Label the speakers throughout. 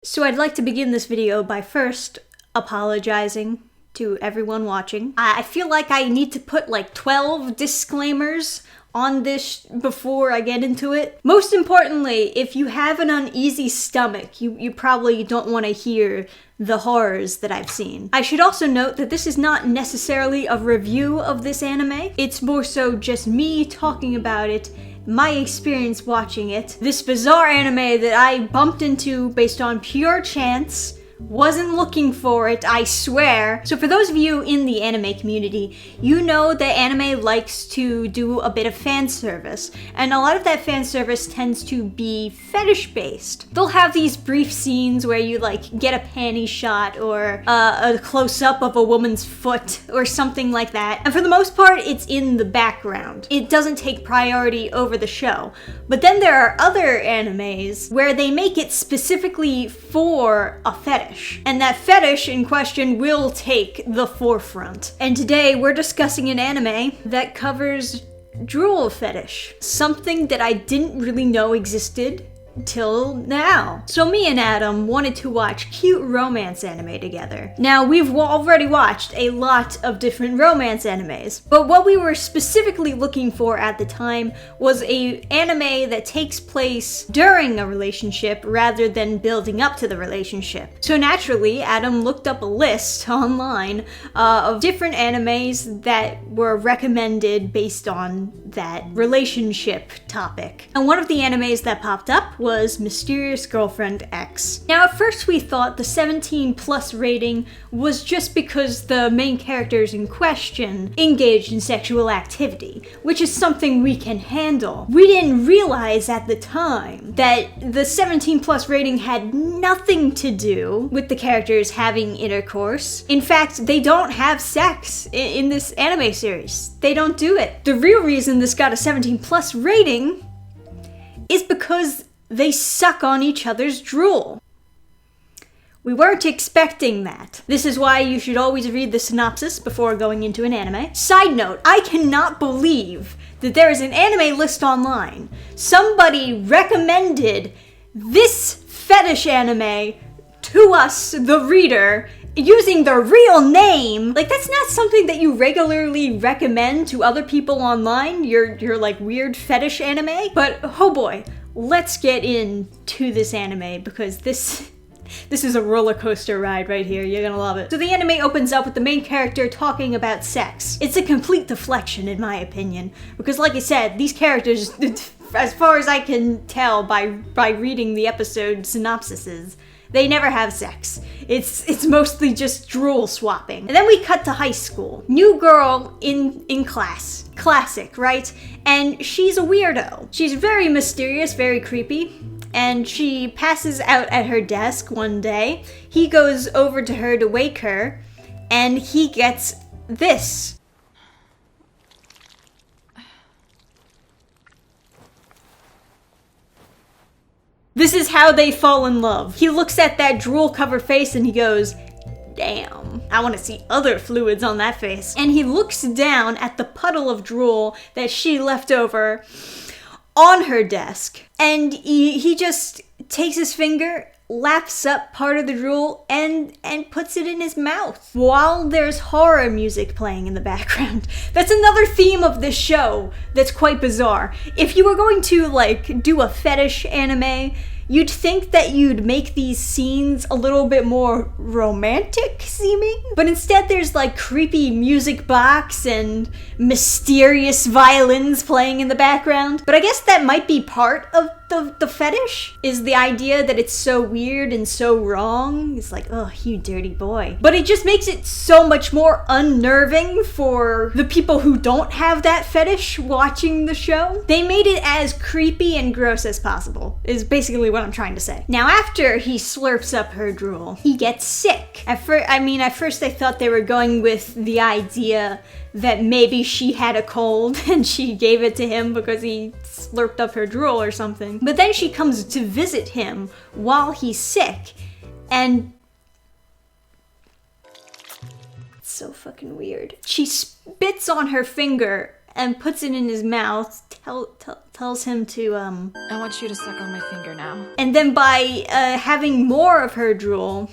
Speaker 1: So I'd like to begin this video by first apologizing to everyone watching. I feel like I need to put like 12 disclaimers on this before I get into it. Most importantly, if you have an uneasy stomach, you probably don't want to hear the horrors that I've seen. I should also note that this is not necessarily a review of this anime. It's more so just me talking about it, my experience watching it. This bizarre anime that I bumped into based on pure chance. Wasn't looking for it, I swear. So for those of you in the anime community, you know that anime likes to do a bit of fan service, and a lot of that fan service tends to be fetish based. They'll have these brief scenes where you like get a panty shot or a close-up of a woman's foot or something like that, and for the most part it's in the background. It doesn't take priority over the show. But then there are other animes where they make it specifically for a fetish. And that fetish in question will take the forefront. And today we're discussing an anime that covers drool fetish. Something that I didn't really know existed till now. So me and Adam wanted to watch cute romance anime together. Now we've already watched a lot of different romance animes, but what we were specifically looking for at the time was a anime that takes place during a relationship rather than building up to the relationship. So naturally, Adam looked up a list online of different animes that were recommended based on that relationship topic. And one of the animes that popped up was Mysterious Girlfriend X. Now at first we thought the 17+ rating was just because the main characters in question engaged in sexual activity, which is something we can handle. We didn't realize at the time that the 17+ rating had nothing to do with the characters having intercourse. In fact, they don't have sex in this anime series. They don't do it. The real reason this got a 17+ rating is because they suck on each other's drool. We weren't expecting that. This is why you should always read the synopsis before going into an anime. Side note, I cannot believe that there is an anime list online. Somebody recommended this fetish anime to us, the reader, using their real name. Like, that's not something that you regularly recommend to other people online, your like weird fetish anime. But oh boy, let's get into this anime because this is a roller coaster ride right here. You're gonna love it. So the anime opens up with the main character talking about sex. It's a complete deflection in my opinion, because like I said, these characters, as far as I can tell by reading the episode synopsises, they never have sex. It's mostly just drool swapping. And then we cut to high school. New girl in class. Classic, right? And she's a weirdo. She's very mysterious, very creepy. And she passes out at her desk one day. He goes over to her to wake her, and he gets this. This is how they fall in love. He looks at that drool-covered face and he goes, damn, I want to see other fluids on that face. And he looks down at the puddle of drool that she left over on her desk. And he just takes his finger, laps up part of the drool, and puts it in his mouth while there's horror music playing in the background. That's another theme of this show that's quite bizarre. If you were going to like do a fetish anime, you'd think that you'd make these scenes a little bit more romantic seeming, but instead there's like creepy music box and mysterious violins playing in the background. But I guess that might be part of the fetish, is the idea that it's so weird and so wrong. It's like, oh, you dirty boy. But it just makes it so much more unnerving for the people who don't have that fetish watching the show. They made it as creepy and gross as possible, is basically what I'm trying to say. Now, after he slurps up her drool, he gets sick. At first I thought they were going with the idea that maybe she had a cold and she gave it to him because he slurped up her drool or something. But then she comes to visit him while he's sick, and it's so fucking weird. She spits on her finger and puts it in his mouth, tells him to,
Speaker 2: I want you to suck on my finger now.
Speaker 1: And then by having more of her drool,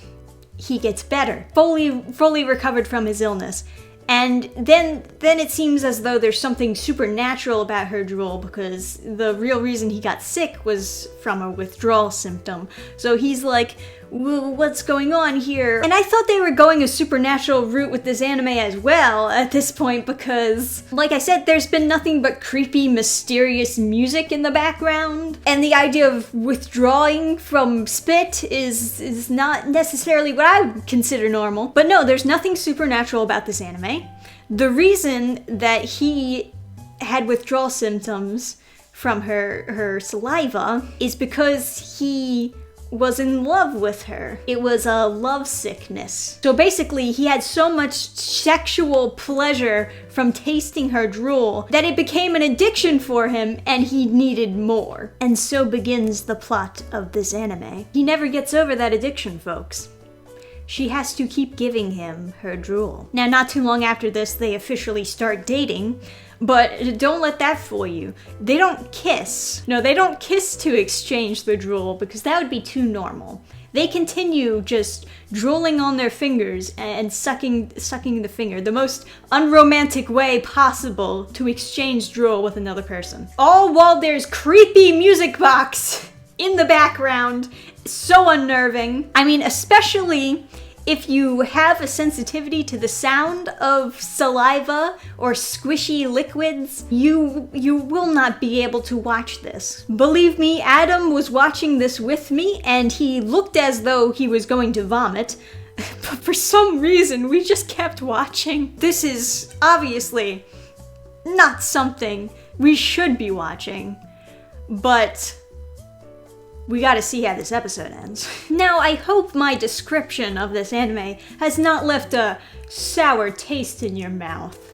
Speaker 1: he gets better, fully recovered from his illness. And then it seems as though there's something supernatural about her drool, because the real reason he got sick was from a withdrawal symptom. So he's like, what's going on here? And I thought they were going a supernatural route with this anime as well at this point, because, like I said, there's been nothing but creepy, mysterious music in the background. And the idea of withdrawing from spit is not necessarily what I would consider normal. But no, there's nothing supernatural about this anime. The reason that he had withdrawal symptoms from her saliva is because he was in love with her. It was a love sickness. So basically, he had so much sexual pleasure from tasting her drool that it became an addiction for him, and he needed more. And so begins the plot of this anime. He never gets over that addiction, folks. She has to keep giving him her drool. Now, not too long after this, they officially start dating, but don't let that fool you. They don't kiss. No, they don't kiss to exchange the drool, because that would be too normal. They continue just drooling on their fingers and sucking the finger, the most unromantic way possible to exchange drool with another person. All while there's creepy music box in the background. So unnerving. I mean, especially if you have a sensitivity to the sound of saliva or squishy liquids, you will not be able to watch this. Believe me, Adam was watching this with me, and he looked as though he was going to vomit, but for some reason, we just kept watching. This is obviously not something we should be watching, but we gotta see how this episode ends. Now, I hope my description of this anime has not left a sour taste in your mouth.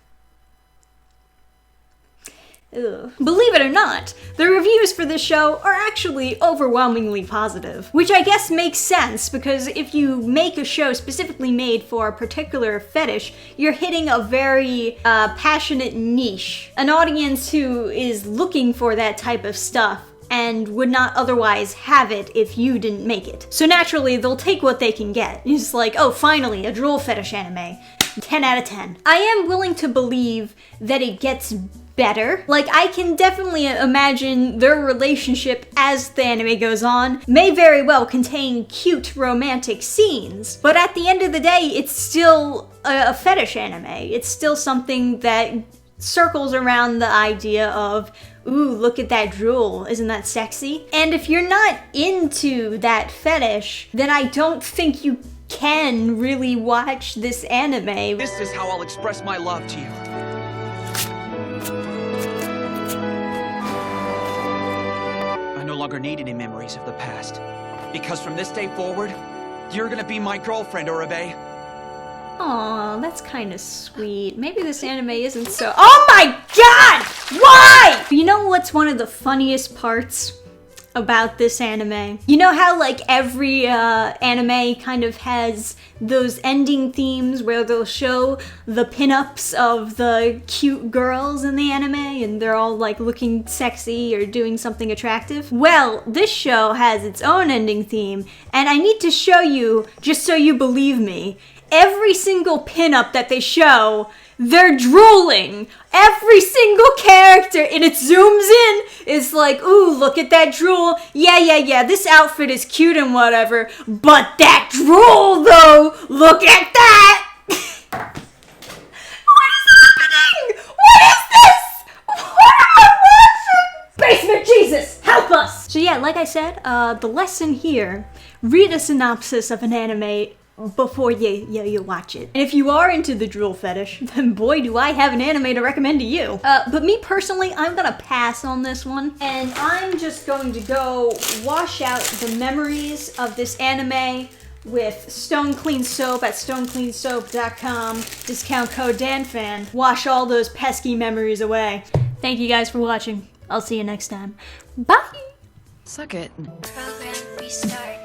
Speaker 1: Ugh. Believe it or not, the reviews for this show are actually overwhelmingly positive, which I guess makes sense, because if you make a show specifically made for a particular fetish, you're hitting a very passionate niche, an audience who is looking for that type of stuff and would not otherwise have it if you didn't make it. So naturally, they'll take what they can get. It's like, oh, finally, a drool fetish anime. 10 out of 10. I am willing to believe that it gets better. Like, I can definitely imagine their relationship as the anime goes on may very well contain cute romantic scenes, but at the end of the day, it's still a fetish anime. It's still something that circles around the idea of, ooh, look at that drool, isn't that sexy? And if you're not into that fetish, then I don't think you can really watch this anime.
Speaker 3: This is how I'll express my love to you. I no longer need any memories of the past, because from this day forward, you're gonna be my girlfriend, Urabe.
Speaker 1: Aw, that's kind of sweet. Maybe this anime isn't so— Oh my god! Why? You know what's one of the funniest parts about this anime? You know how, like, every anime kind of has those ending themes where they'll show the pinups of the cute girls in the anime and they're all, like, looking sexy or doing something attractive? Well, this show has its own ending theme, and I need to show you, just so you believe me, every single pinup that they show, they're drooling. Every single character, and it zooms in, is like, ooh, look at that drool. Yeah, this outfit is cute and whatever, but that drool, though, look at that! What is happening? What is this? What am I watching? Basement Jesus, help us! So yeah, like I said, the lesson here, read a synopsis of an anime before you watch it. And if you are into the drool fetish, then boy do I have an anime to recommend to you. But me personally, I'm gonna pass on this one, and I'm just going to go wash out the memories of this anime with Stone Clean Soap at stonecleansoap.com, discount code DANFAN. Wash all those pesky memories away. Thank you guys for watching. I'll see you next time. Bye!
Speaker 2: Suck it.
Speaker 4: Program restart.